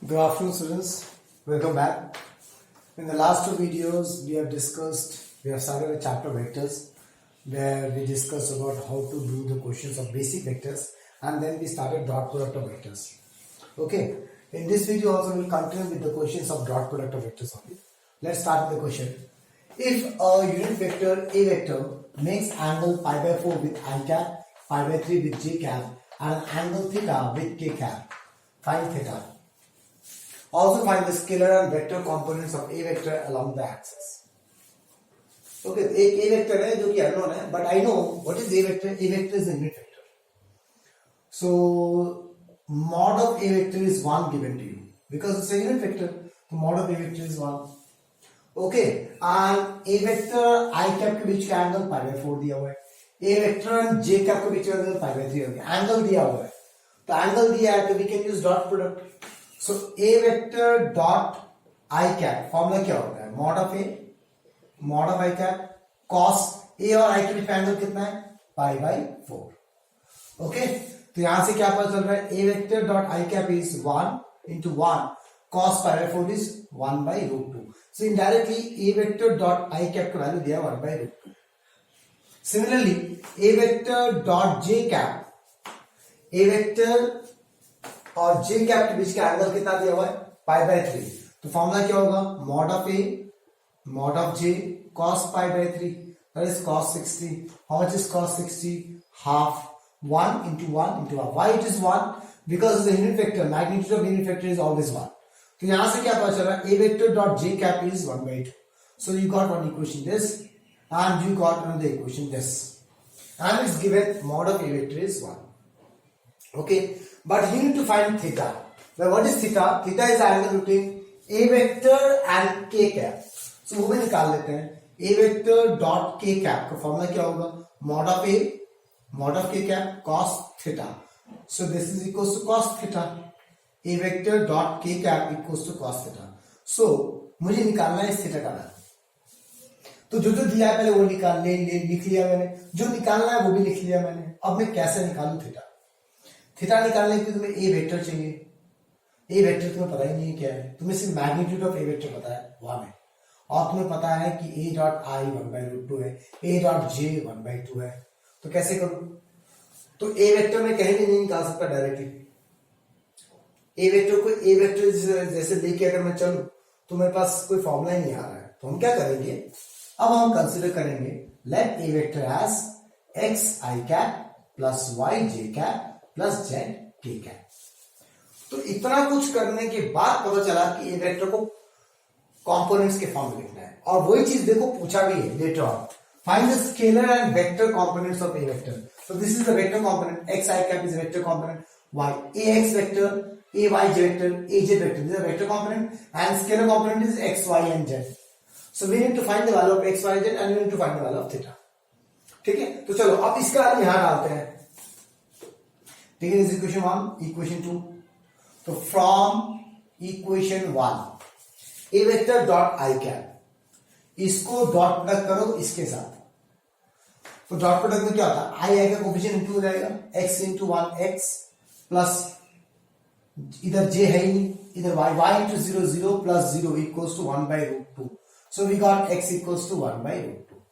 Good afternoon, students. Welcome back. In the last two videos, we have started a chapter vectors where we discussed about how to do the questions of basic vectors, and then we started dot product of vectors. Okay. In this video also, we'll continue with the questions of dot product of vectors only. Let's start with the question. If a unit vector A vector makes angle pi by 4 with I cap, pi by 3 with j cap, and an angle theta with k cap, find theta. Also find the scalar and vector components of A vector along the axis. Okay, एक A vector है जो कि unknown है, but I know what is A vector. A vector is a unit vector. So mod of A vector is 1 given to you because it's a unit vector. The mod of A vector is 1. Okay, and A vector I cap के बीच का angle pi by 4 दिया हुआ है. A vector and j cap के बीच का angle pi by 3 हो गया. Angle दिया हुआ है. तो एंगल दिया है तो we can use dot product. So A vector dot I cap formula क्या होता है? mod of I cap cos A और I के बीच में एंगल कितना है? pi by 4. ओके, तो यहां से क्या पता चल रहा है? A vector dot I cap is 1 into 1 cos pi by 4 is 1 by root 2. So indirectly A vector dot I cap का वैल्यू दिया 1 by root 2. Similarly A vector dot J cap, A vector और j cap के बीच का angle कितना दिया हुआ है? Pi by 3. तो फॉर्मूला क्या होगा? mod of A mod of j cos pi by 3, that is cos 60. How much is cos 60? Half. 1 into 1 into half. Why it is 1? Because the unit vector, magnitude of unit vector is always 1. तो यहां से क्या पता चल रहा है? A vector dot j cap is 1 by 2. So you got one equation this and you got another equation this, and it's given mod of A vector is 1. Okay, but you need to find theta. Now what is theta? Theta is angle between A vector and k cap. So वो भी निकाल लेते हैं. A vector dot k cap का formula क्या होगा? mod of A mod of k cap cos theta. So this is equals to cos theta. A vector dot k cap equals to cos theta. So मुझे निकालना है इस theta का value. तो जो जो दिया है पहले वो निकाल लिख लिया मैंने. जो निकालना है वो भी लिख लिया मैंने. अब मैं कैसे निकालूं थीटा? थीटा निकालने के लिए तुम्हें ए वेक्टर चाहिए. ए वेक्टर तुम्हें पता ही नहीं है क्या है. तुम्हें सिर्फ मैग्नीट्यूड ऑफ ए वेक्टर पता है 1 है, और तुम्हें पता है कि ए डॉट आई 1 by root 2 है, ए डॉट जे 1 by 2 है. तो कैसे करूं? तो ए वेक्टर में कहीं भी नहीं निकाल सकता डायरेक्टली. ए वेक्टर को ए वेक्टर जैसे लेके अगर मैं चलूं तो मेरे पास कोई फॉर्मूला ही नहीं आ रहा है. तो हम क्या करेंगे? अब हम कंसिडर करेंगे late A vector as x I cap plus Y J cap plus Z के कैप. तो इतना कुछ करने के बाद पता चला कि ए वेक्टर को कंपोनेंट्स के फॉर्म में लिखना है, और वही चीज देखो पूछा भी है later on. Find the scalar and vector components of A vector. So this is the vector component. X I cap is vector component. Y A X vector, A Y J vector, A Z vector, this is vector component, and scalar component is X Y and Z. So we need to find the value of X Y Z and we need to find the value of theta. ठीक है, तो चलो अब इसका value यहां डालते हैं. ठीक है, इक्वेशन 1, इक्वेशन 2. तो from equation 1 A vector dot I cap, इसको डॉट प्रोडक्ट करो इसके साथ. तो डॉट प्रोडक्ट में क्या होता है? आई आई का कोफिशिएंट इंटू हो जाएगा, x इंटू 1 x प्लस इधर j है ही नहीं, इधर y y into 0 0 plus 0 equals to 1 by root 2. So we got x equals to 1 by root 2.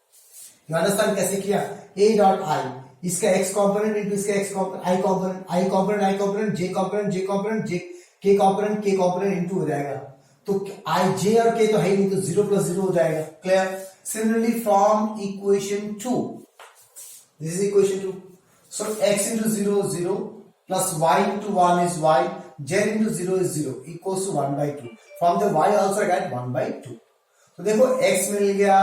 You understand कैसे किया? a डॉट आई, इसका x कंपोनेंट इंटू इसका x component, i component i component i component, j component j component, j k component k component into हो जाएगा. तो i j और k तो है ही नहीं, तो 0 प्लस 0 हो जाएगा. Clear? Similarly from equation 2, this is equation 2. So x into 0 0 plus y into 1 is y, z into 0 is 0 equals to 1 by 2. From the y also I get 1 by 2. तो देखो x मिल गया,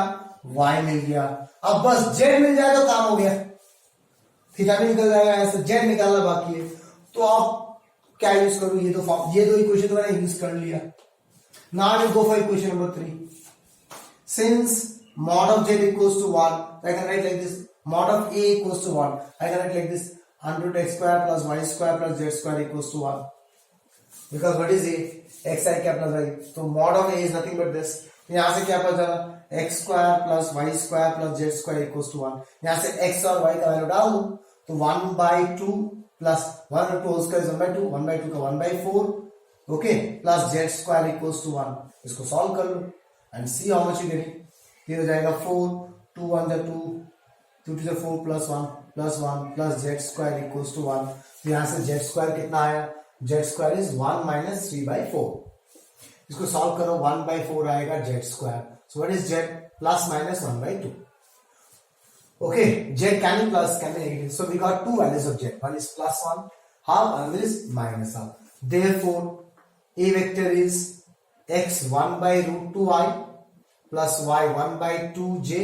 y मिल गया. अब बस z मिल जाए तो काम हो गया. थीटा भी निकल जाएगा, ऐसे जेड निकालना बाकी है. तो आप क्या यूज करो? ये दो इक्वेशन तो मैंने यूज कर लिया. Now I will go for equation number 3. Since mod of z equals to 1, I can write like this. Mod of a equals to 1, I can write like this. Under root x square plus y square plus z square equals to 1. Because what is a? x I cap plus y. So mod of a is nothing but this. यहां से क्या पता चला? x square plus y square plus z square equals to 1. यहां से x और y का value डाल दो तो 1 by 2 प्लस 1 और 2 whole square is 1 by 2, 1 by 2 का 1 by 4 okay, plus Z square equals to 1, इसको सॉल्व कर लो and see how much you getting. ये हो जाएगा 4, 2 1 जा 2, 2 2 जा 4 plus 1 plus Z square equals to 1। तो यहां से जेड स्क्वायर कितना आया, जेड स्क्वायर इज 1 माइनस 3/4। इसको सॉल्व करो, 1/4 आएगा Z square. So what is Z, plus minus 1/2। Okay, z can be plus, can be negative. So we got two values of z. One is plus 1 half, another is minus half. Therefore, a vector is x 1 by root 2i plus y 1 by 2j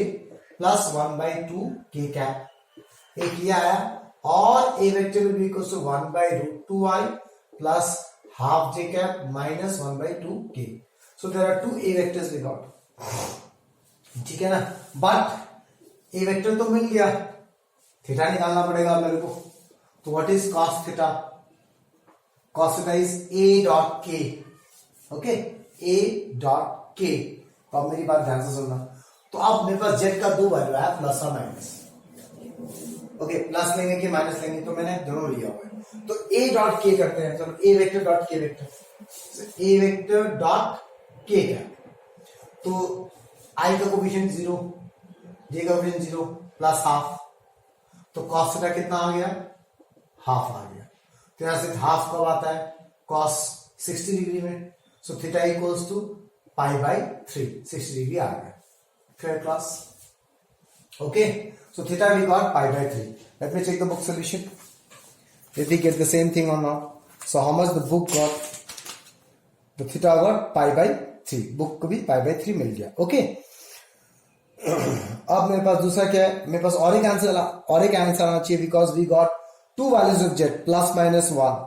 plus 1 by 2 k cap. एक ये आया, और a vector will be equals to 1 by root 2i plus half j cap minus 1 by 2 k. So there are two a vectors we got. ठीक है ना, but A vector तो मिल गया, theta निकालना पड़ेगा मेरे को। तो what is cos theta, cos theta is a dot k। Okay, a dot k। तो अब मेरी बात ध्यान से सुनना। तो अब मेरे पास z का दो वैल्यू है, प्लस और माइनस। ओके, प्लस लेंगे कि माइनस लेंगे, तो मैंने दोनों लिया हुआ है। तो a डॉट k करते हैं, चलो a vector dot k vector, a vector dot k क्या, तो i का कोफिशिएंट 0, j का कोफिशिएंट 0 प्लस हाफ, तो cos थीटा कितना आ गया, हाफ आ गया। तो यहां से हाफ कब आता है, cos 60 डिग्री में। So theta equals to π/3, 60 degree आ गया। Fair class, okay. So theta we got π/3। Let me check the book solution, did we get the same thing or not? So how much the book got, the theta got π/3, book को भी π/3 मिल गया। Okay, अब मेरे पास दूसरा क्या है, मेरे पास और एक आंसर आना चाहिए, because we got two values of Z plus minus 1।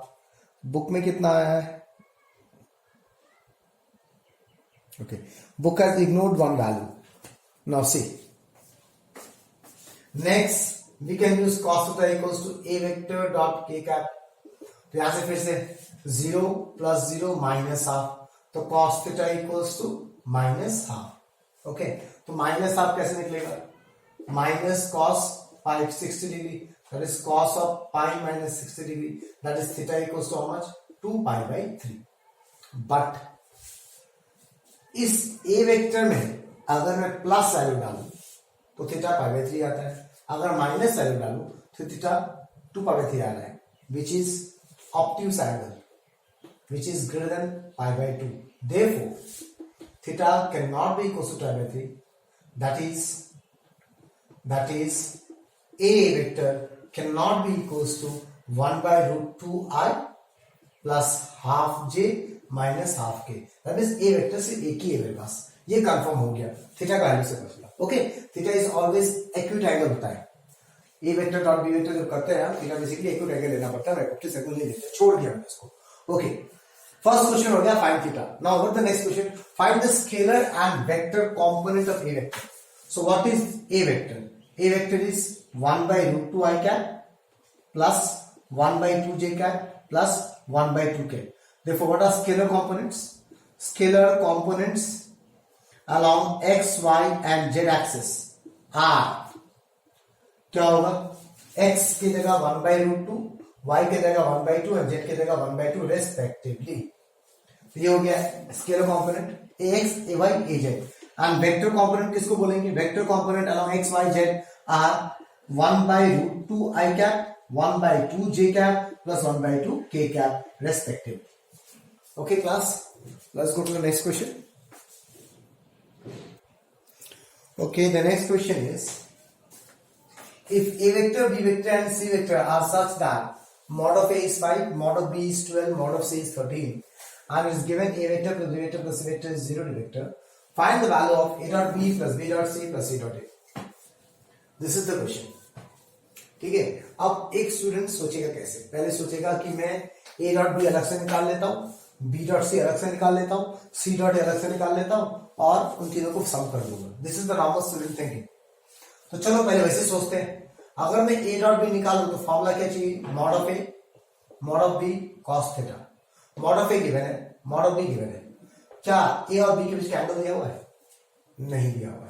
Book में कितना आया है, okay, book has ignored one value. Now see, next we can use cos theta equals to a vector dot k cap. तो यहां से फिर से 0 plus 0 minus half, तो cos theta equals to minus half. Okay, तो minus half कैसे निकलेगा, minus cos pi 60 degree, that is cos of pi minus 60 degree, that is theta equals to how much, 2π/3। But is a vector में अगर मैं plus value डालू तो theta π/3 आता है, अगर माइनस वैल्यू डालू तो थीटा 2π/3 आ रहा है, which is obtuse angle, which is greater than π/2। Therefore theta cannot be equal to π/3, that is a vector cannot be equals to 1 by root 2i plus half j minus half k, that is a vector से एक ही है मेरे पास, ये confirm हो गया theta का value से पता चला। Okay, theta is always acute angle होता है, ए वेक्टर डॉट बी वेक्टर जब करते हैं थीटा बेसिकली एक्यूट एंगल लेना पड़ता है, रेक्टेंगल सर्कल नहीं लेते, छोड़ दिया मैंने इसको। ओके, फर्स्ट क्वेश्चन हो गया find theta. Now what the next question, find the scalar and vector component of A vector. So what is a vector, A vector is 1 by root 2i cap plus 1 by 2j cap plus 1 by 2k. Therefore what are scalar components, scalar components along x, y and z axis are, क्या होगा, x की जगह 1 by root 2, y की जगह 1 by 2 और z की जगह 1 by 2 respectively. ये हो गया scalar component ax, ay, az। And vector component किसको बोलेंगे, vector component along x, y, z are 1 by root 2i cap, 1 by 2j cap plus 1 by 2k cap respectively. Okay class, let's go to the next question. Okay, the next question is, if a vector, b vector and c vector are such that mod of a is 5, mod of b is 12, mod of c is 13 and is given a vector plus b vector plus c vector is 0 vector, find the value of a dot b plus b dot c plus c dot a. This is the question. ठीक है, अब एक student सोचेगा कैसे, पहले सोचेगा कि मैं a डॉट बी अलग से निकाल लेता हूं, b डॉट सी अलग से निकाल लेता हूं, c डॉट ए अलग से निकाल लेता हूं और उन तीनों को सम कर दूंगा। This is the normal student thinking. तो चलो पहले वैसे सोचते हैं, अगर मैं a डॉट बी निकालूं तो फॉर्मूला क्या चाहिए, mod of a mod of b cos theta. Mod of a given है, मॉड ऑफ b गिवन है, क्या a और b के बीच का एंगल दिया हुआ है, नहीं दिया हुआ है,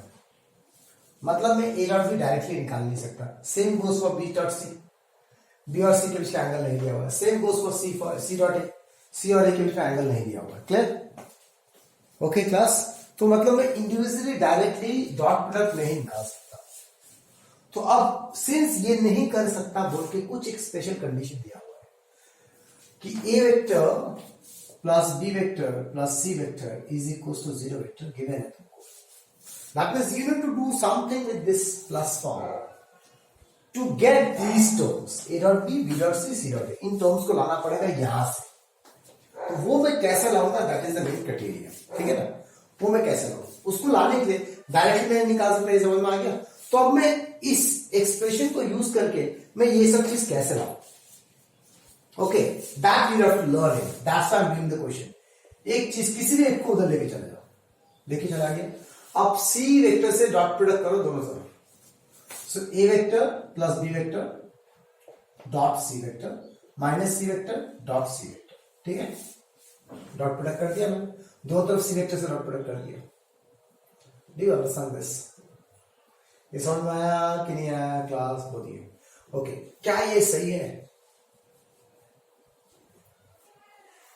मतलब मैं a डॉट बी डायरेक्टली निकाल नहीं सकता। Same goes for b dot C, b और c के बीच का एंगल नहीं दिया हुआ है। Same goes for c dot A, C और ए के बीच में एंगल नहीं दिया हुआ है। क्लियर? ओके क्लास, तो मतलब मैं इंडिविजुअली डायरेक्टली डॉट प्रोडक्ट नहीं निकाल सकता। तो अब सिंस ये नहीं कर सकता बोल के कुछ एक स्पेशल कंडीशन दिया हुआ है कि a vector plus B vector plus C vector is equal to 0 vector given है तुमको। That means you need to do something with this plus form to get these terms a dot B, B dot c, c dot a. इन terms को लाना पड़ेगा यहां से। तो वो मैं कैसे लाऊंगा, that is the main criteria. ठीक है ना, वो मैं कैसे लाऊंगा, उसको लाने के लिए डायरेक्टली मैं निकाल सकता, ये समझ में आ गया। तो अब मैं इस एक्सप्रेशन को यूज करके मैं ये सब चीज कैसे लाऊं, okay, that we have to learn it, that's why I am giving the question. एक चीज किसी भी एक को उधर लेके चले जाओ, लेके चला गया। अब सी वेक्टर से डॉट प्रोडक्ट करो दोनों तरफ। So a vector plus B vector dot c vector minus C vector dot c vector. ठीक है, डॉट प्रोडक्ट कर दिया मैंने, दोनों तरफ सी वेक्टर से डॉट प्रोडक्ट कर दिया। Do you understand this? ये समझ में आया कि नहीं आया क्लास? बोलिए। ओके, क्या ये सही है?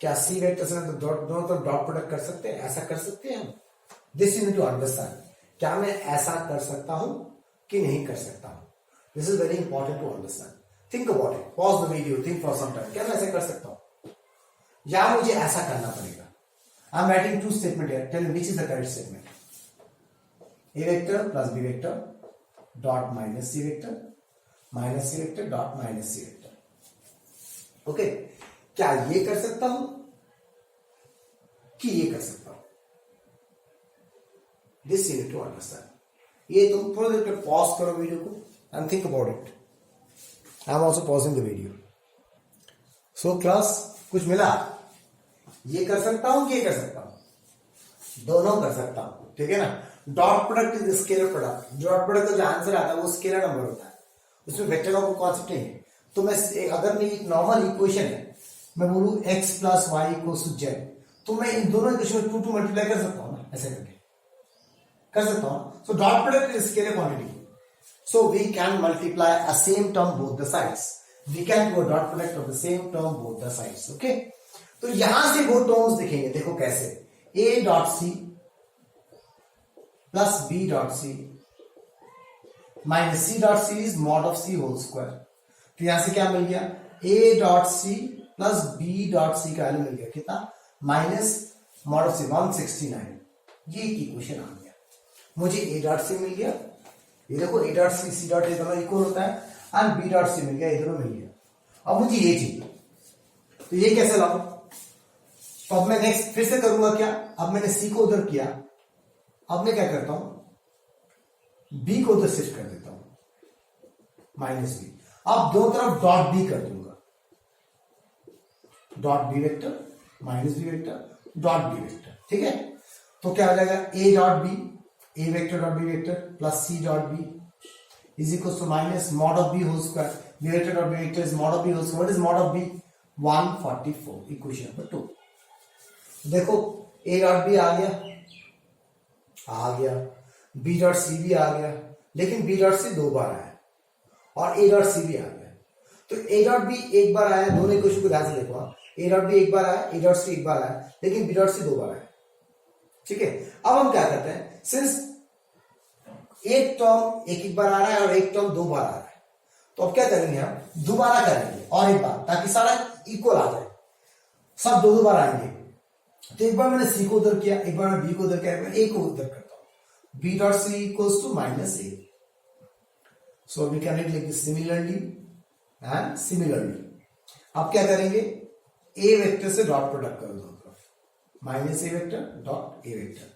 क्या सी वेक्टर से दोनों तरफ डॉट प्रोडक्ट कर सकते हैं? ऐसा कर सकते हैं हम? This you need to understand. क्या मैं ऐसा कर सकता हूं कि नहीं कर सकता हूं? This is very important to understand. Think about it, pause the video, think for some time. क्या मैं ऐसा कर सकता हूं या मुझे ऐसा करना पड़ेगा? I am writing two statement here, tell me which is the correct statement. A vector plus B vector dot minus C vector dot minus C vector. Okay, क्या ये कर सकता हूं कि ये कर सकता हूं? This you need to understand. ये तुम थोड़ी देर पॉज करो वीडियो को and think about it. I am also pausing the video. So class, कुछ मिला? ये कर सकता हूं कि ये कर सकता हूं? दोनों कर सकता हूं। ठीक है ना, dot product is scalar product. Dot product का जो आंसर आता है वो स्केलर नंबर होता है, उसमें वेक्टर का कोई कॉन्सेप्ट नहीं है। तो मैं अगर मैं एक नॉर्मल इक्वेशन है, मैं बोलूं x plus Y equals to Z, तो मैं इन दोनों इक्वेशन में 2 मल्टीप्लाई कर सकता हूं ना, ऐसे करके कर सकता हूं। So dot product is scalar quantity, so we can multiply a same term both the sides. We can do a dot product of the same term both the sides. Okay, तो यहां से वो टर्म्स दिखेंगे, देखो कैसे, a dot C plus b dot C minus c dot C is mod of c whole square. तो यहां से क्या मिल गया, a dot C plus b dot सी का वैल्यू मिल गया कितना, माइनस मॉड ऑफ c 169। ये इक्वेशन आ गया। मुझे a डॉट सी मिल गया, ये देखो a dot C c dot ए दोनों इक्वल होता है, एंड b डॉट सी मिल गया, ये दोनों मिल गया। अब मुझे ये चाहिए, तो ये कैसे लाऊं? तो अब मैं नेक्स्ट फिर से करूंगा क्या, अब मैंने सी को उधर किया, अब मैं क्या करता हूं, बी को उधर शिफ्ट कर देता हूं, माइनस बी। अब दो तरफ डॉट बी कर दूंगा, dot B vector minus B vector dot B vector. ठीक है, तो क्या हो जाएगा, A dot B, A vector dot B vector plus C dot B is equal to minus mod of B whole square. B vector dot B vector is mod of B whole square. What is mod of B? 144। Equation number 2। देखो ए dot B आ गया, B dot सी भी आ गया, लेकिन B dot सी 2 बार आया, और ए dot सी भी आ गया। तो ए डॉट बी एक बार आया, दोनों इक्वेशन को ध्यान से देखो, ए डॉट बी एक बार आया, ए डॉट सी एक बार आया, लेकिन बी डॉट सी 2 बार आया। ठीक है, अब हम क्या करते हैं, सिंस एक टर्म एक बार आ रहा है और एक टर्म 2 बार आ रहा है, तो अब क्या करेंगे, हम दोबारा करेंगे और एक बार, ताकि सारा इक्वल आ जाए, सब 2 बार आएंगे। तो एक बार मैंने सी को उधर किया, एक बार मैं बी को उधर किया, एक बार ए को उधर करता हूं, B dot C equals to minus A. So we can write like this similarly and similarly. अब क्या करेंगे, ए वेक्टर से डॉट प्रोडक्ट करो दोनों तरफ, minus A vector dot A vector,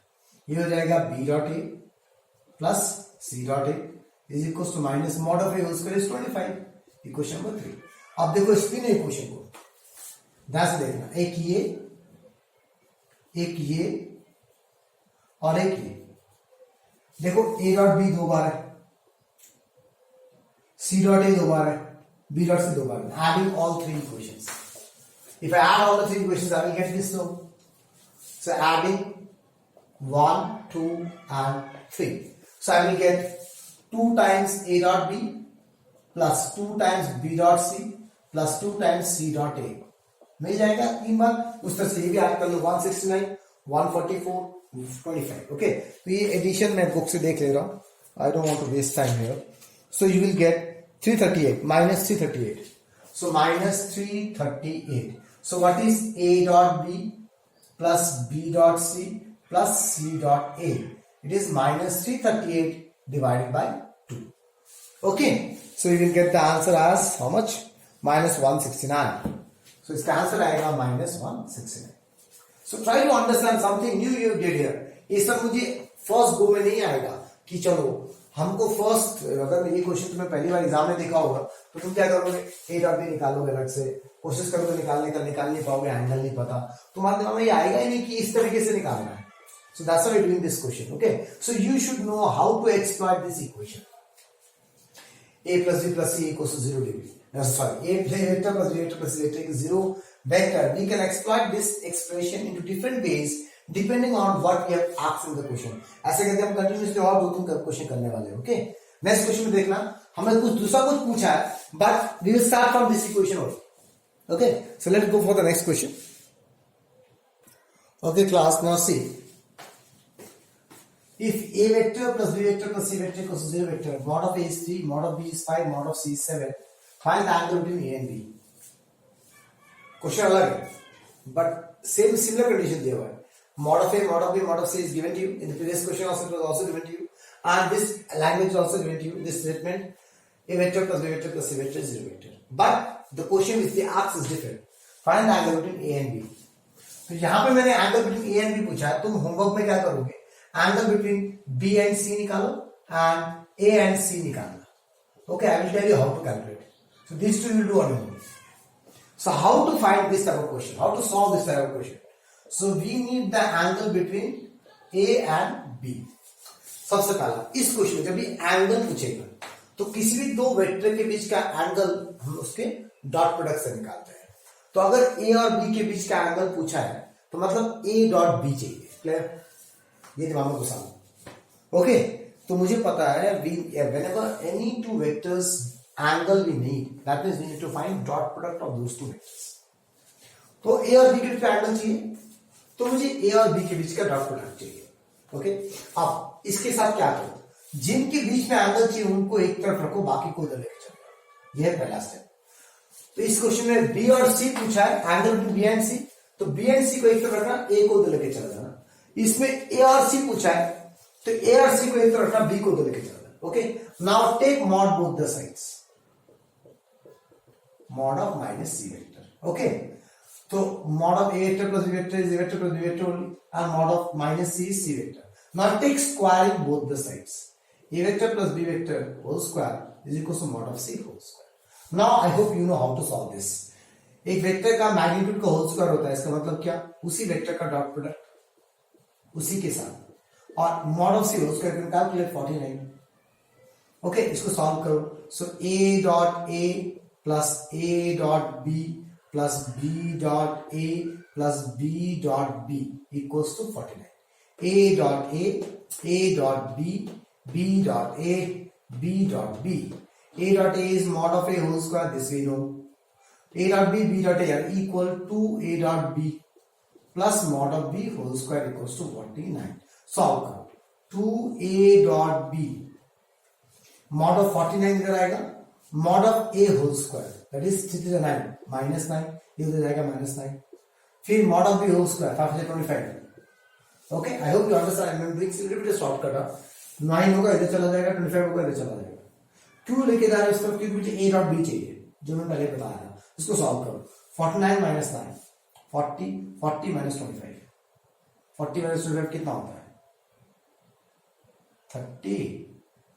ये हो जाएगा B dot A plus C dot A is equals to minus mod of A whole square is 25। Equation number 3। अब देखो इस तीनों इक्वेशन को ध्यान से देखना, एक ये और एक ये। देखो ए डॉट बी 2 बार है, सी डॉट ए 2 बार है, बी डॉट सी 2 बार है। Adding all 3 equations, if I add all the 3 equations I will get this now. So adding 1 2 and 3, so I will get 2 times a dot b plus 2 times b dot c plus 2 times c dot a मिल जाएगा 3 बार। उस तरह से ये भी add कर लो 169, 144, 25। Okay, तो ये addition मैं बुक से देख ले रहा हूँ, I don't want to waste time here. So you will get 338 minus 338. So minus 338. So what is A dot B plus B dot C plus C dot A? It is minus 338 divided by 2. Okay, so you will get the answer as how much? Minus 169. So इसका answer आएगा minus 169. So try to understand something new you did here. ये सब मुझे first go में नहीं आएगा कि चलो हमको फर्स्ट, अगर ये क्वेश्चन तुम्हें पहली बार एग्जाम में देखा होगा तो तुम क्या करोगे, ए डॉट बी निकालोगे, अलग से कोशिश करोगे निकालने का, निकाल नहीं पाओगे, एंगल नहीं पता, तुम्हारे दिमाग में ये आएगा ही नहीं कि इस तरीके से निकालना है। So that's why we are doing this question. Okay, so you should know how to exploit this equation. a plus b plus c equals to 0 degree. No, sorry, a vector plus b vector plus c vector is 0 vector. We can exploit this expression into different ways depending on what we have asked in the question. ऐसे करके हम continuously और 2-3 question करने वाले हैं। Okay, next question में देखना, हमने कुछ दूसरा कुछ पूछा है, but we will start from this equation only. Okay, so let's go for the next question. Okay class, now see, if a vector plus b vector plus c vector equals to 0 vector, mod of a is 3, mod of b is 5, mod of c is 7, find the angle between a and b. Question अलग है but same similar condition दिया हुआ है। mod of a, mod of b, mod of c is given to you in the previous question also, it was also given to you, and this language is also given to you, this statement a vector plus b vector plus c vector is 0 vector, but the question which they ask is different, find the angle between a and b। तो यहाँ पे मैंने angle between A and B पूछा है, तुम homework में क्या करोगे, angle between B and C निकालो एंड ए एंड सी निकालना। Okay, I will tell you how to calculate, so this too will do on your own. So how to find this type of question, how to solve this type of question, so we need the angle between A and B. सबसे पहला इस question में जब भी angle पूछेगा तो किसी भी दो वेक्टर के बीच का एंगल हम उसके डॉट प्रोडक्ट से निकालते हैं। तो अगर ए और बी के बीच का एंगल पूछा है तो मतलब ए डॉट बी चाहिए। क्लियर, ये दिमाग में घुसा लो। ओके, तो मुझे पता है whenever any two vectors angle we need, that means we need to find dot product of those two vectors। तो ए और बी के बीच का एंगल चाहिए, तो मुझे ए और बी के बीच का डॉट प्रोडक्ट चाहिए। ओके, अब इसके साथ क्या करो, जिनके बीच में एंगल चाहिए उनको एक तरफ रखो, बाकी को इधर लेके चलो। यह है पहला स्टेप। तो इस क्वेश्चन में बी और सी पूछा है, एंगल बिटवीन बी एंड सी, तो बी एंड सी को एक तरफ रखना, ए को उधर लेके चला जाना। इसमें ए और सी पूछा है तो ए और सी को एक तरफ रखना, बी को उधर लेके चला जाना। Okay, now take mod both the sides, mod of minus C vector. Okay, तो mod of A vector plus B vector is a vector plus B vector only, and mod of minus c is C vector. Now take squaring both the sides, a vector plus B vector whole square is equal to mod of C whole square. Now I hope you know how to solve this. एक vector का magnitude का whole square होता है, इसका मतलब क्या, उसी vector का डॉट प्रोडक्ट उसी के साथ, और mod of C whole square can calculate 49। Okay, इसको सॉल्व करो। So a dot A plus a dot b plus b dot A plus b dot B equals to 49। A dot a dot b dot a, b dot b. A dot A is mod of A whole square, this we know. A dot B, B dot A are equal to A dot B plus mod of B whole square equals to 49. Solve करो। 2A dot B mod of 49 इधर आएगा, mod of A whole square that is 9 minus 9, ये उधर जाएगा minus 9, फिर mod of B whole square 525। Okay, I hope you understand. I'm doing a little bit of shortcut। 9 होगा इधर चला जाएगा, 25 होगा इधर चला जाएगा। क्यों लेके जा रहे हो इस तरफ, क्योंकि मुझे ए डॉट बी चाहिए जो मैं पहले बता रहा हूं। इसको सॉल्व करो। 49 माइनस 9 40, 40 माइनस 25, 40 माइनस 25 कितना होता है 30,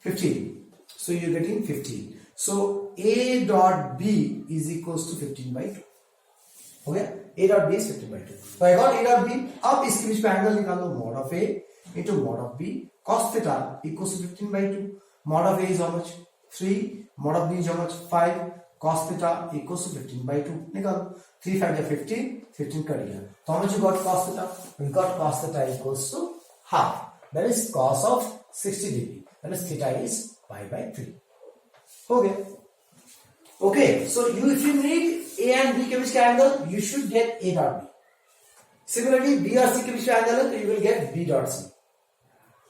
15। So you getting 15। So a dot B is equals to 15/2 हो गया। A dot B is 15/2। तो I got a dot b. अब इसके बीच में एंगल निकाल लो, mod of a into mod of b cos theta equals to 15/2। Mod of a is how much 3, mod of b is how much 5, cos theta equals to 15/2 निकालो। 3 5 या 15, 15 cut गया। तो how much you got cos theta? We got cos theta equals to half, that is cos of 60 degree, that is theta is pi/3 हो गया। Okay, so if you need A and B के बीच का angle, you should get A dot B. Similarly, B और C के बीच का angle है, तो you will get B dot C.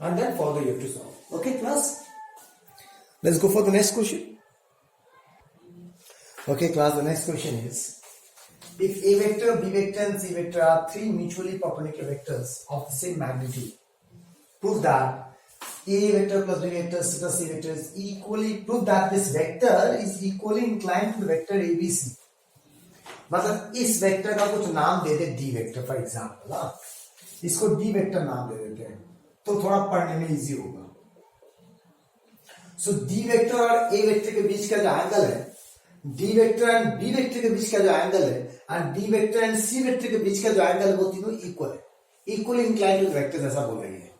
And then further you have to solve. Okay, class? Let's go for the next question. Okay, class, the next question is, if A vector, B vector and C vector are three mutually perpendicular vectors of the same magnitude, prove that A vector plus B vector plus C vector is equally, prove that this vector is equally inclined to the vector ABC. मतलब इस vector का कुछ नाम दे दे D vector for example, इसको D vector नाम दे देते हैं तो थोड़ा पढ़ने में इजी होगा. सो D वेक्टर और A वेक्टर के बीच का जो एंगल है, D vector and B vector के बीच का जो एंगल है, and D vector and C vector के बीच का जो एंगल है, वो तीनों इक्वल है, equally inclined to the vector, ऐसा बोल रही है.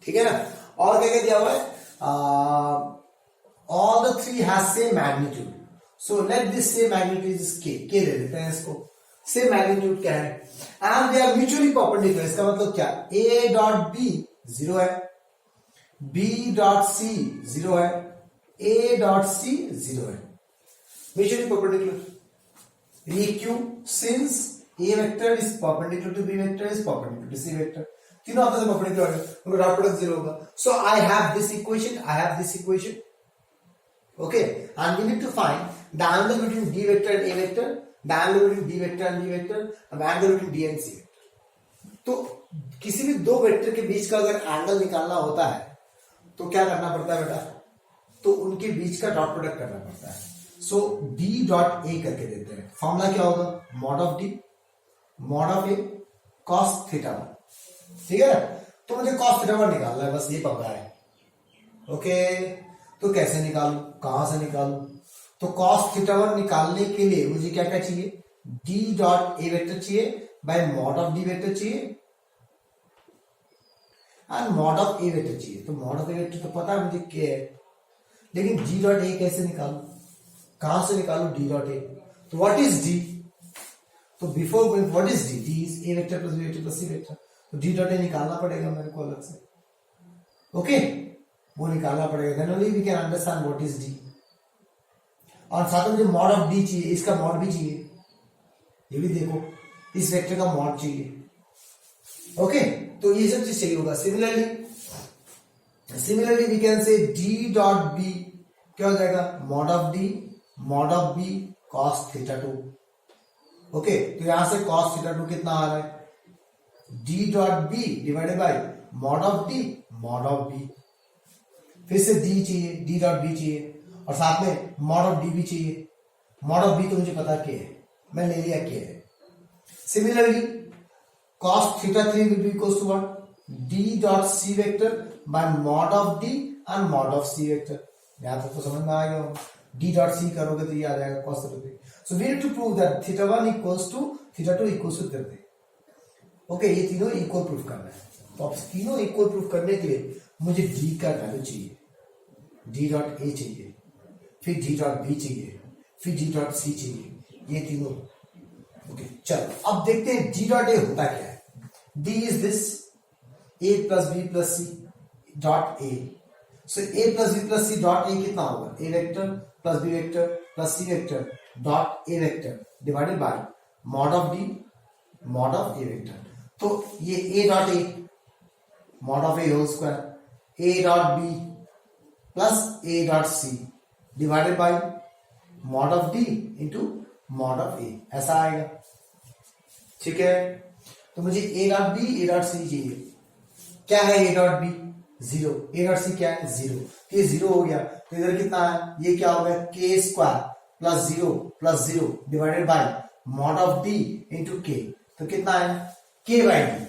ठीक है ना. और क्या क्या दिया हुआ है, all the three has same magnitude. So let this same magnitude is K दे देते हैं इसको. सेम मैग्नीट्यूड क्या है, and they are mutually perpendicular. इसका मतलब क्या, ए डॉट बी 0 है, बी डॉट सी 0 है, ए डॉट सी 0 है, म्यूचुअली परपेंडिकुलर. ये क्यों, since A vector is perpendicular to B vector is perpendicular to C vector, तीनों आपस में परपेंडिकुलर है, उनका डॉट प्रोडक्ट 0 होगा. So I have this equation, I have this equation. Okay, and we need to find the angle between D vector and A vector, the angle between D vector and B vector, and the angle between D and C vector. तो किसी भी दो vector के बीच का अगर angle निकालना होता है तो क्या करना पड़ता है बेटा, तो उनके बीच का डॉट प्रोडक्ट करना पड़ता है. सो D डॉट A करके देते हैं. फॉर्मूला क्या होगा, mod of D mod of A cos theta 1. ठीक है, तो मुझे cos थीटा 1 निकालना है, बस ये पता है. ओके, तो कैसे निकालूं, कहां से निकालूं, तो cos थीटा 1 निकालने के लिए मुझे क्या क्या चाहिए, D डॉट A वेक्टर चाहिए by mod of D vector चाहिए and mod of A vector चाहिए. तो मॉड ऑफ A वेक्टर तो पता है मुझे क्या है, लेकिन D डॉट A कैसे निकालूं, कहां से निकालूं D डॉट A. तो व्हाट इज D, तो before what is D, D is A vector plus B vector plus C vector. तो D डॉट A निकालना पड़ेगा मेरे को अलग से. ओके, वो निकालना पड़ेगा, then only we can understand what is D. और साथ में जो मॉड ऑफ D चाहिए, इसका मॉड भी चाहिए, ये भी देखो, इस वेक्टर का मॉड चाहिए. ओके, तो ये सब चीज चाहिए होगा. Similarly we can say D dot B क्या हो जाएगा, mod of D mod of B cos theta 2. Okay, तो यहां से cos थीटा 2 कितना आ रहा है, D dot B divided by mod of D mod of B. फिर से D चाहिए, D डॉट B चाहिए, और साथ में मॉड ऑफ D भी चाहिए. मॉड ऑफ B तो मुझे पता क्या है, मैं ले लिया क्या है. Similarly cos theta 3 will be equals to what, D dot C vector by mod of D and mod of C vector. यहां तक तो समझ में आ गया. D डॉट C करोगे तो ये आ जाएगा cos theta 3. So we need to prove that theta 1 equals to theta 2 equals to theta 3. Okay, ये तीनों इक्वल प्रूफ करना है. तो अब तीनों इक्वल प्रूफ करने के लिए मुझे D का वैल्यू चाहिए, D डॉट A चाहिए, फिर D डॉट B चाहिए, फिर D डॉट C चाहिए, ये तीनों. ओके, चलो अब देखते हैं D डॉट A होता क्या है. D is this A plus B plus C dot A. सो A plus B plus C dot A कितना होगा, A vector plus B vector plus C vector dot A vector divided by mod of D mod of A vector. तो ये A dot A mod of A whole square, A dot B plus A dot C divided by mod of D into mod of A, ऐसा आएगा. ठीक है, तो मुझे A dot B A dot C चाहिए. क्या है A dot B, 0. A dot C क्या है, 0. तो ये 0 हो गया, तो इधर कितना है, ये क्या होगा, K square plus 0 divided by mod of D into K. तो कितना है, K by D,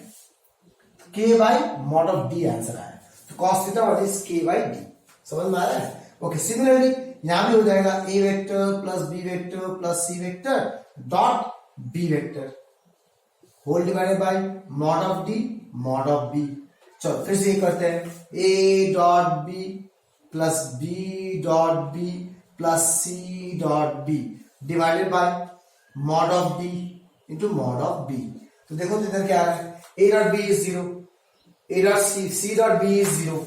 K by mod of D answer आया. तो cos theta what is K by D. समझ में आ रहा है. ओके, सिमिलरली यहां भी हो जाएगा A vector plus B vector plus C vector dot B vector whole divided by mod of D mod of B. चलो फिर से ये करते हैं, A dot B plus B dot B plus C dot B divided by mod of D into mod of B. तो देखो तो इधर क्या आ रहा है, A dot B is 0, A dot C dot B is 0,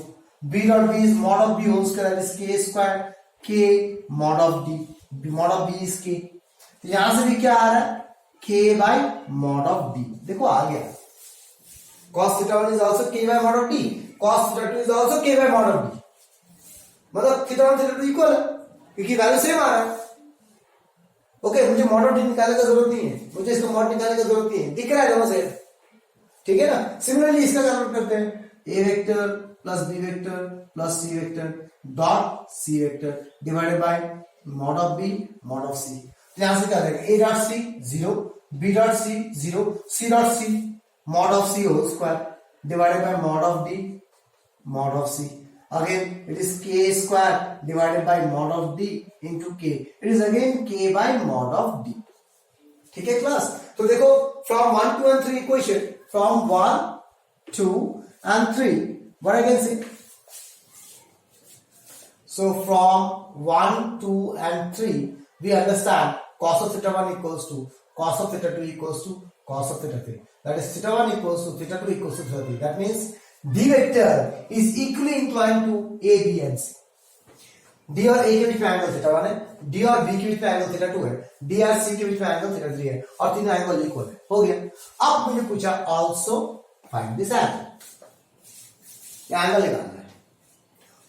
B dot B is mod of B whole square is K square, K mod of D, mod of B is K. तो यहां से भी क्या आ रहा है, k by mod of d। देखो आ गया, cos theta 1 is also k by mod of d, cos theta 2 is also k by mod of d, मतलब थीटा 1 थीटा 2 इक्वल है क्योंकि वैल्यू सेम आ रहा है। ओके, मुझे मॉड ऑफ डी निकालने का जरूरत नहीं है, मुझे इसका मॉड निकालने का जरूरत नहीं है, दिख रहा है दोनों से, ठीक है ना। सिमिलरली इसका कैलकुलेट करते हैं, a vector plus B vector plus C vector dot c vector divided by mod of b mod of c. यहां से क्या करेंगे, a dot c 0, b dot c 0, c dot c mod of C whole square divided by mod of d mod of c। Again it is k square divided by mod of d into k, it is again k by mod of d। ठीक है class, तो देखो from 1 2 and 3 equation, from 1 2 and 3 what I can say, so from 1 2 and 3 we understand cos of theta 1 equals to cos of theta 2 equals to cos of theta 3, that is theta 1 equals to theta 2 equals to theta 3, that means D vector is equally inclined to A, B and C। D और A के बीच में angle theta 1 है, D और B के बीच में angle theta 2 है, D और C के बीच में एंगल थीटा 3 है और तीनों एंगल इक्वल है। हो गया। अब मुझे पूछा आल्सो फाइंड दिस एंगल, ये एंगल निकालना है।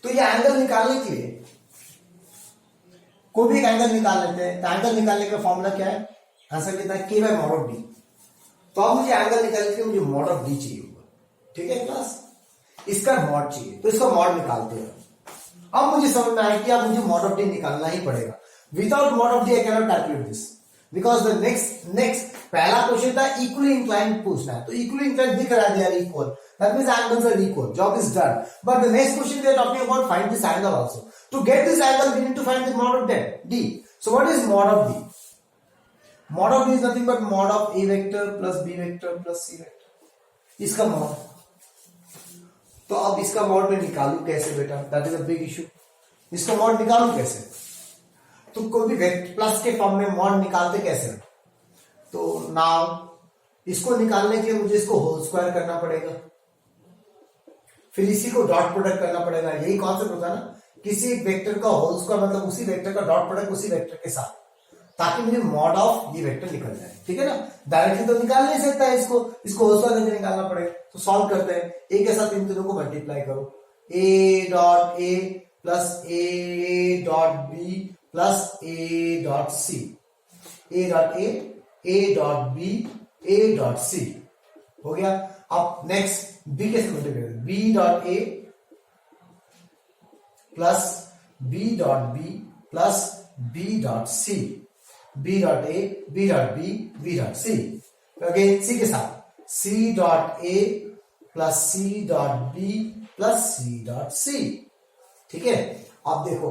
तो ये एंगल निकालने के लिए कोई भी एक एंगल निकाल लेते हैं। तो एंगल निकालने का फॉर्मूला क्या है, आंसर कितना है, k by mod of d। तो अब मुझे एंगल निकालने के लिए मुझे mod of d चाहिए होगा, ठीक है क्लास, इसका मॉड चाहिए, तो इसका मॉड निकालते हैं। अब मुझे समझ में आया कि अब मुझे मॉड ऑफ डी निकालना ही पड़ेगा, without mod of D I can not calculate this, because the next पहला क्वेश्चन था इक्वली इंक्लाइंड पूछना है, तो इक्वली इंक्लाइंड दिख रहा है, they are equal, that means angles are equal, job is done. But the next question we are talking about find this angle also, to get this angle we need to find the mod of D. So what is mod of D, mod of D is nothing but mod of A vector plus B vector plus C vector, इसका mod. तो अब इसका mod में निकालू कैसे बेटा, that is a big issue, इसका mod निकालू कैसे, तो कोई भी वेक्टर प्लस के फॉर्म में मॉड निकालते कैसे, तो नाउ इसको निकालने के लिए मुझे इसको होल स्क्वायर करना पड़ेगा, फिर इसी को डॉट प्रोडक्ट करना पड़ेगा। यही कॉन्सेप्ट होता है ना, किसी वेक्टर का होल स्क्वायर मतलब उसी वेक्टर का डॉट प्रोडक्ट उसी वेक्टर के साथ, ताकि मुझे मॉड ऑफ ये वेक्टर निकल जाए, ठीक है ना। डायरेक्टली तो निकाल नहीं सकता है, इसको होल स्क्वायर करके निकालना पड़ेगा। तो सॉल्व करते हैं, ए के साथ इन तीनों को मल्टीप्लाई करो, a dot A plus a dot b plus a dot c, a dot a dot B, a dot c, हो गया। अब नेक्स्ट बी के साथ मल्टीप्लाई करो, b dot A plus b dot b plus b dot c, b dot a, b dot B, B dot c, again c के साथ c dot ए plus सी dot b plus सी dot c, ठीक है। अब देखो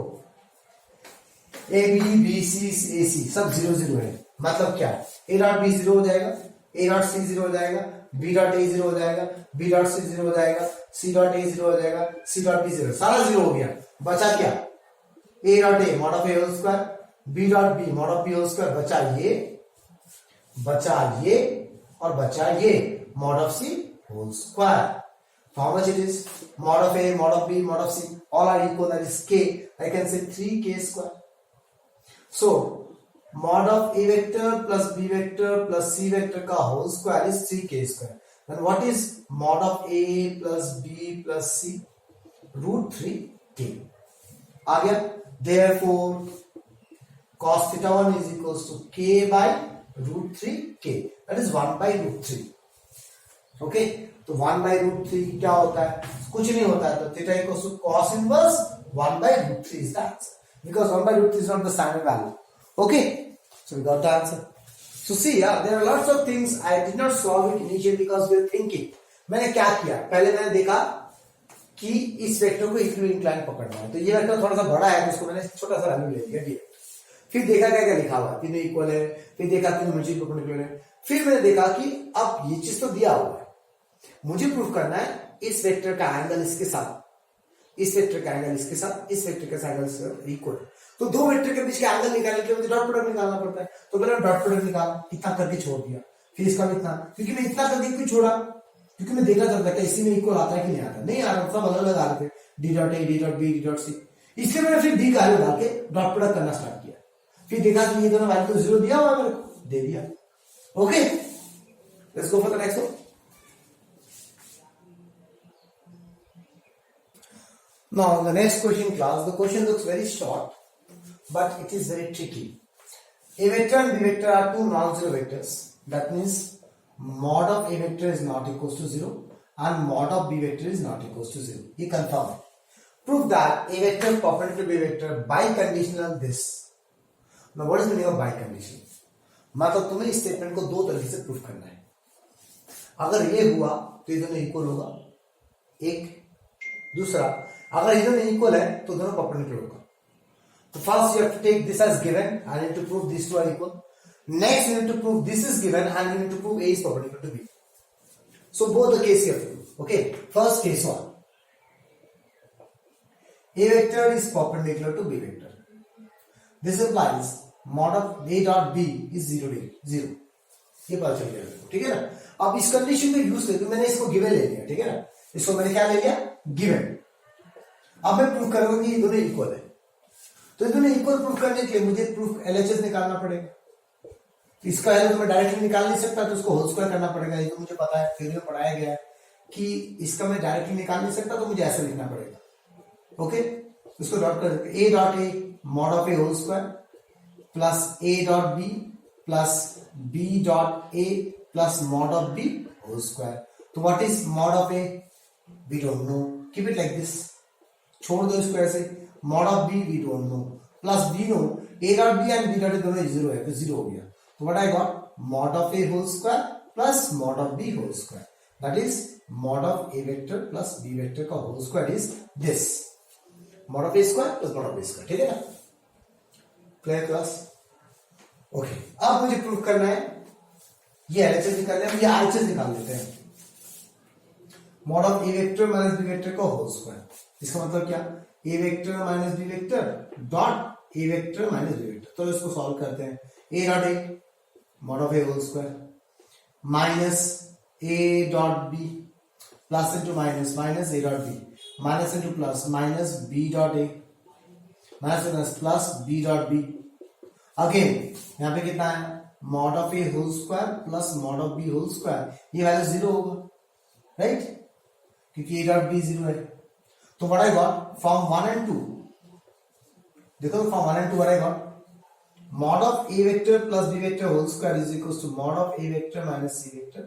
A B B C ए सी सब 0 0 है, मतलब क्या, ए डॉट बी 0 हो जाएगा, ए डॉट सी 0 हो जाएगा, बी डॉट ए 0 हो जाएगा, बी डॉट सी 0 हो जाएगा, सी डॉट ए 0 हो जाएगा, सी डॉट बी 0, सारा 0 हो गया। बचा क्या, A dot A mod of A whole square, B dot B mod of B whole square, बचा ये और बचा ये mod of C whole square. How much it is? Mod of A, mod of B, mod of C, all are equal, that is k. I can say 3k square. So, mod of A vector plus B vector plus C vector का whole square is 3k square. Then what is mod of A plus B plus C? Root 3k. आ गया? Therefore, cos theta 1 is equals to k by root 3k. That is 1 by root 3. Okay? तो 1 by root 3 क्या होता है, कुछ नहीं होता है, तो theta equals to cos inverse 1 by root 3 is the answer, because 1 by root 3 is not the standard value. Okay, so we got the answer. So see, yeah, there are lots of things I did not solve it initially because we were thinking. मैंने क्या किया, पहले मैंने देखा कि इस vector को equally incline पकड़ना है, तो ये वेक्टर थोड़ा सा बड़ा है, तो उसको मैंने छोटा सा वैल्यू ले लिया डी। फिर देखा क्या क्या लिखा हुआ, तीनों इक्वल है, फिर देखा तीनों म्यूचुअली परपेंडिकुलर है, फिर मैंने देखा कि अब ये चीज तो दिया हुआ है, मुझे प्रूफ करना है इस वेक्टर का एंगल इसके साथ, इस वेक्टर का एंगल इसके साथ, इस वेक्टर का एंगल इसके साथ इक्वल। तो दो वेक्टर के बीच का एंगल निकालने के लिए मुझे डॉट प्रोडक्ट निकालना पड़ता है, तो मैंने डॉट प्रोडक्ट निकाला, इतना करके छोड़ दिया, फिर इसका भी इतना, क्योंकि मैं इतना करके क्यों छोड़ा, क्योंकि मैं देखना चाहता था इसी में इक्वल आता है कि नहीं आता, नहीं आ रहा, सब अलग अलग आ रहे थे, D dot A, D dot B, D dot C, इसलिए मैंने फिर डी का वैल्यू डाल के डॉट प्रोडक्ट करना स्टार्ट किया। फिर देखा कि ये दोनों वैल्यू तो जीरो दिया हुआ है मेरे को, दे दिया। Okay, let's go for the next one. Now the next question class, the question looks very short but it is very tricky. A vector and b vector are two non-zero vectors. That means mod of a vector is not equals to 0 and mod of b vector is not equals to 0. ये confirm है. Prove that a vector perpendicular to b vector by conditional this. Now what is the meaning of by conditional? मतलब तुम्हें इस statement को दो तरीके से proof करना है। अगर ये हुआ तो ये दोनों इक्वल होगा, एक। दूसरा, अगर ये दोनों इक्वल है तो दोनों परपेंडिकुलर होगा। तो first you have to take this as given and you need to prove these two are equal. Next you need to prove this is given and you need to prove A is perpendicular to B. So both the case you have to do. Okay, first case one. A vector is perpendicular to B vector. This implies mod of A dot B is 0 0. ये पता चल गया, ठीक है ना। अब इस condition में यूज करके मैंने इसको गिवन ले लिया, ठीक है ना। इसको मैंने क्या ले लिया, गिवन। अब मैं प्रूफ करूंगा कि ये दोनों इक्वल है। तो ये दोनों इक्वल प्रूफ करने के लिए मुझे प्रूफ एलएचएस निकालना पड़ेगा। इसका एल तो मैं डायरेक्टली निकाल नहीं सकता, तो उसको होल स्क्वायर करना पड़ेगा। ये तो मुझे पता है, थ्योरी में पढ़ाया गया है कि इसका मैं डायरेक्टली निकाल नहीं सकता, तो मुझे ऐसा लिखना पड़ेगा। ओके, इसको डॉट कर देते, a dot A mod of A whole square plus a dot b plus b dot A plus mod of B whole square. तो what is mod of a, we don't know, keep it like this, छोड़ दो इसको ऐसे। Mod of b we don't know, plus b no, a dot b and b dot ए दोनों zero है, तो zero हो गया। तो what I got, mod of A whole square plus mod of B whole square, that is mod of A vector plus B vector का whole square is this, mod of a square plus mod of b square, ठीक है ना। Clear class? Okay, अब मुझे proof करना है, ये LHS निकालना है, ये आरएचएस निकाल लेते हैं। Mod of A vector minus B vector का होल स्क्वायर, इसका मतलब क्या, a vector minus B vector dot A vector minus B vector. तो इसको सॉल्व करते हैं। A dot A mod of A whole square minus a dot b plus into minus minus a dot b minus into plus minus b dot a minus plus b dot b. Again यहां पे कितना है, mod of A whole square plus mod of B whole square, ये value zero होगा, right, क्योंकि A dot B zero है। तो what I got from 1 and 2, देखो from 1 and 2 what I got, mod of a vector plus b vector whole square is equals to mod of a vector minus c vector,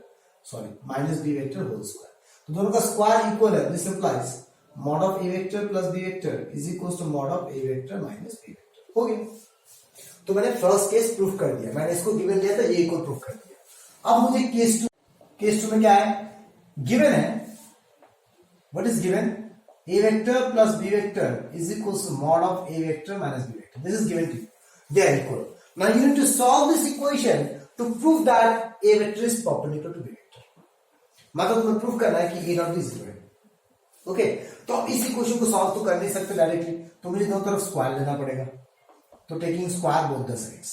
sorry minus b vector whole square। तो दोनों का square equal है, this implies mod of a vector plus b vector is equals to mod of a vector minus b vector। हो गया। तो मैंने first case proof कर दिया, मैंने इसको गिवन लिया था, ये को प्रूफ कर दिया। अब मुझे केस टू में क्या है, गिवन है, what is given, a vector plus b vector is equals to mod of a vector minus b vector, this is given to you, they are equal। Now you need to solve this equation to prove that a vector is perpendicular to b vector, मतलब तुम्हें proof करना है कि a dot b zero है। Okay, तो अब इस equation को सॉल्व तो कर नहीं सकते डायरेक्टली, तो मुझे दोनों तरफ स्क्वायर लेना पड़ेगा। तो taking square both the sides,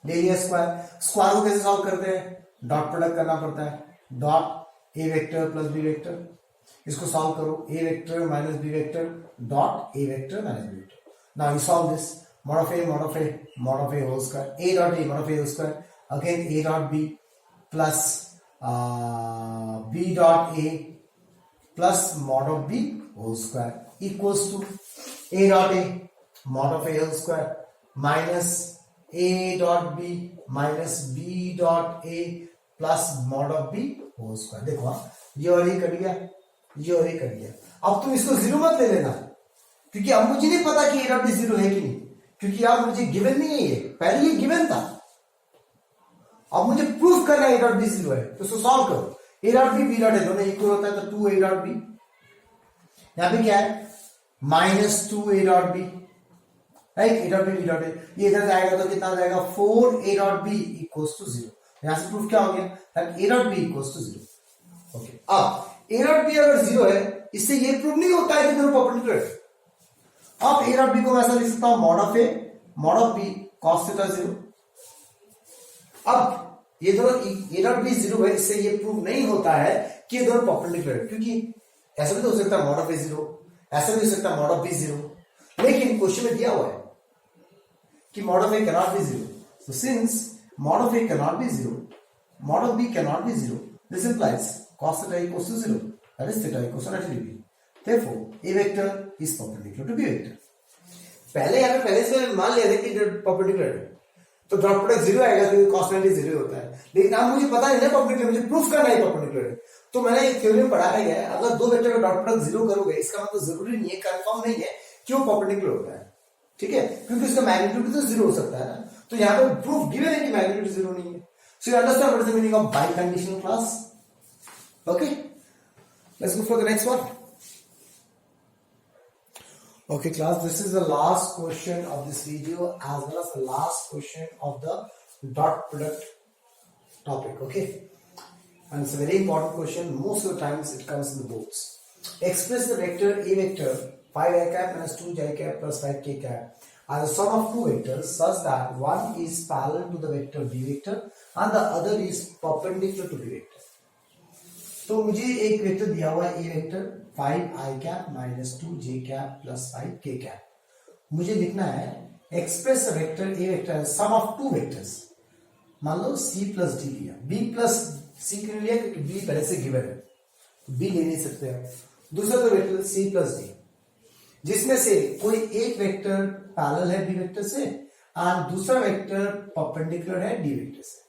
ले लिया स्क्वायर। स्क्वायर को कैसे सॉल्व करते हैं, डॉट प्रोडक्ट करना पड़ता है, डॉट ए वेक्टर प्लस बी वेक्टर, इसको सॉल्व करो, a vector minus B vector dot A vector minus B vector. Now you solve this, mod of a mod of a mod of a whole square, a dot a mod of a whole square, again a dot b plus b dot a plus mod of b whole square equals to a dot a mod of a whole square minus a dot b minus b dot a plus mod of b whole square। देखो ये और ये cut गया, ये और ये cut गया। अब तुम इसको जीरो मत ले लेना, क्योंकि अब मुझे नहीं पता कि a dot b जीरो है कि नहीं, क्योंकि अब मुझे गिवन नहीं है, ये पहले ये गिवन था। अब मुझे प्रूफ करना है a डॉट बी जीरो है, तो इसको सॉल्व करो। a dot B B dot ए दोनों इक्वल होता है, तो 2 a डॉट बी, यहां पे क्या है minus 2 a dot B, right, a dot B B dot A, ये इधर जाएगा तो कितना जाएगा 4 a dot B equals to zero. यहां से प्रूफ क्या हो गया, that a dot B equals to zero. Okay, अब a डॉट बी अगर जीरो है, इससे ये प्रूफ नहीं होता है कि दोनों परपेंडिकुलर है। अब ए डॉट बी को मैं ऐसा लिख सकता हूं, mod of A mod of B cos theta zero. अब ये दोनों ए डॉट बी जीरो है, इससे ये प्रूव नहीं होता है कि ये दोनों परपेंडिकुलर है, क्योंकि ऐसा भी तो हो सकता है मॉड ऑफ ए जीरो, ऐसा भी हो सकता है मॉड ऑफ बी जीरो, लेकिन क्वेश्चन में दिया हुआ है कि mod of A cannot be 0. So since mod of A cannot be 0, mod of B cannot be 0, this implies cos theta equals to 0. That is theta equals to 90 degree. Therefore, A vector is perpendicular to B vector. पहले से मान लिया था कि perpendicular है, तो dot product 0 आएगा क्योंकि cos 90 0 होता है। लेकिन अब मुझे पता नहीं है परपेंडिकुलर, मुझे प्रूफ करना है परपेंडिकुलर है। तो मैंने एक थ्योरम पढ़ाया है, अगर दो वेक्टर का डॉट प्रोडक्ट 0 करोगे, इसका मतलब जरूरी नहीं है, कंफर्म नहीं है कि वो परपेंडिकुलर होता है, ठीक है, क्योंकि उसका मैग्नीट्यूड भी तो 0 हो सकता है ना। तो यहाँ पे प्रूफ गिवन है कि मैग्नीट्यूड 0 नहीं है। So you understand what is the meaning of by conditional class. Okay, let's go for the next one. Okay class, this is the last question of this video as well as the last question of the dot product topic. Okay, and it's a very important question. Most of the times it comes in the boards. Express the vector A vector 5 I cap minus 2 j cap plus 5 k cap as a sum of two vectors such that one is parallel to the vector B vector and the other is perpendicular to B vector. तो मुझे एक vector दिया हुआ है A vector 5 I cap minus 2 j cap plus 5 k cap. मुझे लिखना है express vector A vector sum of two vectors. मान लो C प्लस D लिया, B प्लस C क्यों लिया, क्योंकि B पहले से गिवन है, B ले नहीं सकते हैं। दूसरा कोई वेक्टर C प्लस D, जिसमें से कोई एक वेक्टर पैरेलल है B वेक्टर से और दूसरा वेक्टर परपेंडिकुलर है D वेक्टर से,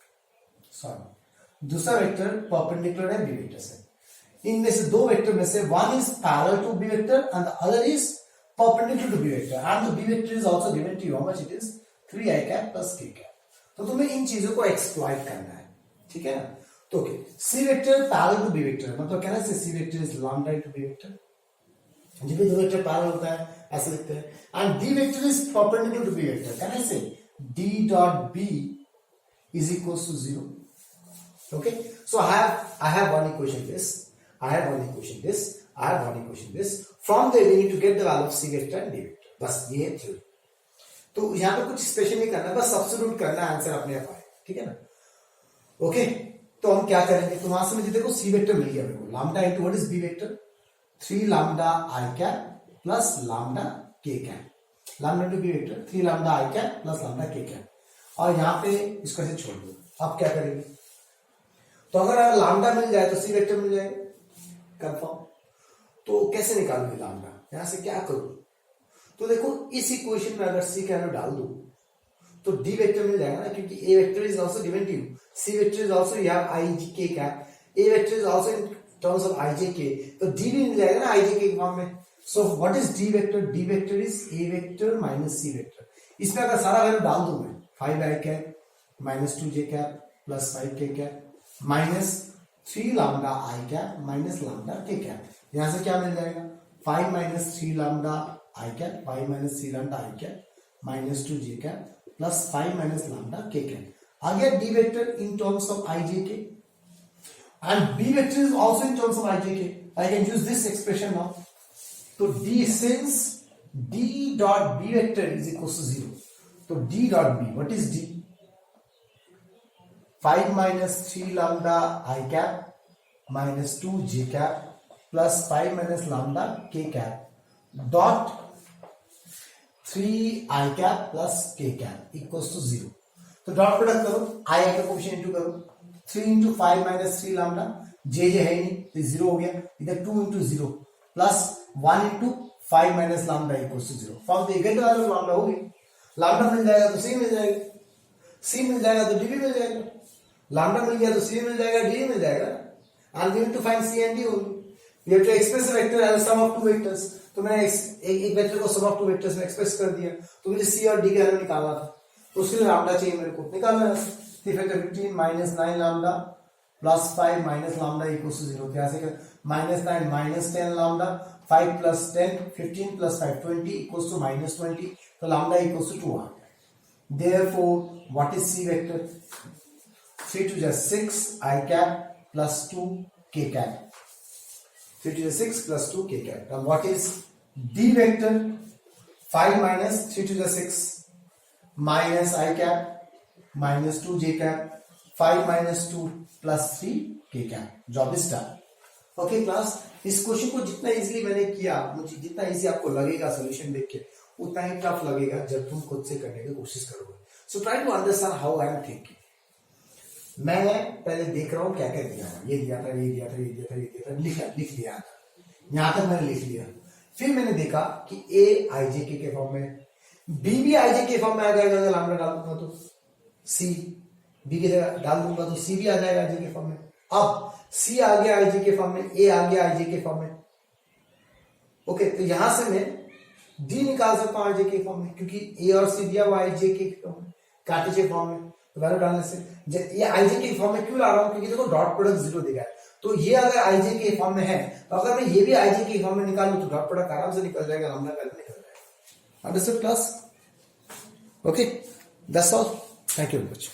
सॉरी दूसरा वेक्टर परपेंडिकुलर है बी वेक्टर से। इनमें से दो वेक्टर में से one is parallel to B vector and the other is perpendicular to B vector and the B vector is also given to you, how much it is 3 i cap plus k cap. तो तुम्हें इन चीजों को exploit करना है, ठीक है ना। तो okay, c vector parallel to B vector मतलब कहना है c vector is lambda into b vector. जब भी दो वेक्टर पैरेलल होता है ऐसे लिखते हैं, and D vector is perpendicular to B vector, कहना है d dot b is equals to 0. Okay, so I have one equation this, I have one equation this, I have one equation this. From there we need to get the value of c vector and d vector. बस ये है theory. तो यहाँ पे कुछ special नहीं करना, बस सब्स्टिट्यूट करना, आंसर अपने आप आए, ठीक है ना। ओके, तो हम क्या करेंगे, तो वहां से मुझे देखो सी वेक्टर मिल गया मेरे को, lambda into what is b vector 3 lambda i cap plus lambda k cap. Lambda into b vector 3 lambda i cap plus lambda k cap, और यहाँ पे इसको ऐसे छोड़ दो। अब क्या करेंगे, तो अगर लैम्डा मिल जाए तो सी वेक्टर मिल जाएगा कंफर्म। तो कैसे निकालूंगी लैम्डा, यहां से क्या करूं, तो देखो इस इक्वेशन में अगर सी का वैल्यू डाल दूं तो डी वेक्टर मिल जाएगा ना, क्योंकि a vector is also given to you, c vector is also you have i j k cap, a vector is also in terms of i j k, तो डी भी मिल जाएगा ना आई जे के फॉर्म में। So what is d vector, d vector is a vector minus C vector. इसमें अगर सारा value डाल दूं मैं 5 i cap minus 2 j cap plus 5 k cap minus 3 lambda i cap minus lambda k cap, यहां से क्या मिल जाएगा 5 minus 3 lambda i cap 5 minus 3 lambda i cap minus 2 j cap plus 5 minus lambda k cap. आ गया d vector in terms of i j k and b vector is also in terms of i j k. I can use this expression now. तो d since d dot B vector is equal to 0, तो d dot b what is d 5 minus 3 lambda I cap minus 2 j cap plus 5 minus lambda k cap dot 3 I cap plus k cap equals to 0. तो dot product करो, I का coefficient into करो, 3 into 5 minus 3 lambda, j है नहीं तो 0 हो गया, इधर 2 into 0 plus 1 into 5 minus lambda equals to 0. Form तो इक्वल वाला लैम्डा हो गई, लैम्डा मिल जाएगा तो c मिल जाएगा, c मिल जाएगा तो d भी मिल जाएगा, लैम्डा मिल गया तो सी मिल जाएगा, डी मिल जाएगा, and we need to find C and D only. We have to express a vector as sum of two vectors. तो मैंने एक वेक्टर को सम ऑफ टू वेक्टर्स में एक्सप्रेस कर दिया, तो मुझे सी और डी का वैल्यू निकालना था, तो उसके लिए लैम्डा चाहिए मेरे को, निकालना है। तो factor 15 minus 9 lambda plus 5 minus lambda equals to 0। कैसे कर minus 9 minus 10 lambda 5 plus 10 15 plus 5 20 equals to minus 20, तो लैम्डा इक्वल्स टू 2 आ गया। Therefore what is C vector, 3 to the 6 I cap plus 2 k cap, 3 to the 6 plus 2 k cap. Now what is D vector, 5 minus 3 to the 6 minus I cap minus 2 j cap 5 minus 2 plus 3 k cap. Job is done. Okay class, इस question को जितना easily मैंने किया, मुझे जितना easy आपको लगेगा solution देख के उतना ही टफ लगेगा जब तुम खुद से करने की कोशिश करोगे. So try to understand how I am thinking. मैं पहले देख रहा हूँ क्या क्या दिया है. ये दिया था, ये दिया था, ये दिया था, ये दिया था, लिख दिया था. यहां तक मैंने लिख लिया. फिर मैंने देखा कि ए आईजेके के फॉर्म में, बी भी आईजेके के फॉर्म में आ जाएगा अगर लैम्डा डाल दूंगा तो, सी बी की जगह डाल दूंगा तो सी भी आ जाएगा आईजे के फॉर्म में. अब सी आ गया आईजे के फॉर्म में, ए आ गया आईजे के फॉर्म में. ओके, तो यहां से मैं डी निकाल सकता हूं आईजे के फॉर्म में, क्योंकि ए और सी दिया हुआ आईजे के फॉर्म में, कार्टेशियन फॉर्म में. तो वैल्यू डालने से ये आईजे के फॉर्म में क्यों ला रहा हूं, क्योंकि देखो डॉट प्रोडक्ट 0 देगा. तो ये अगर आईजे के फॉर्म में है, तो अगर मैं ये भी आईजे के फॉर्म में निकालूं तो डॉट प्रोडक्ट आराम से निकल जाएगा, लैम्डा वैल्यू निकल जाएगा. Understood class? Okay, that's all. Thank you very much.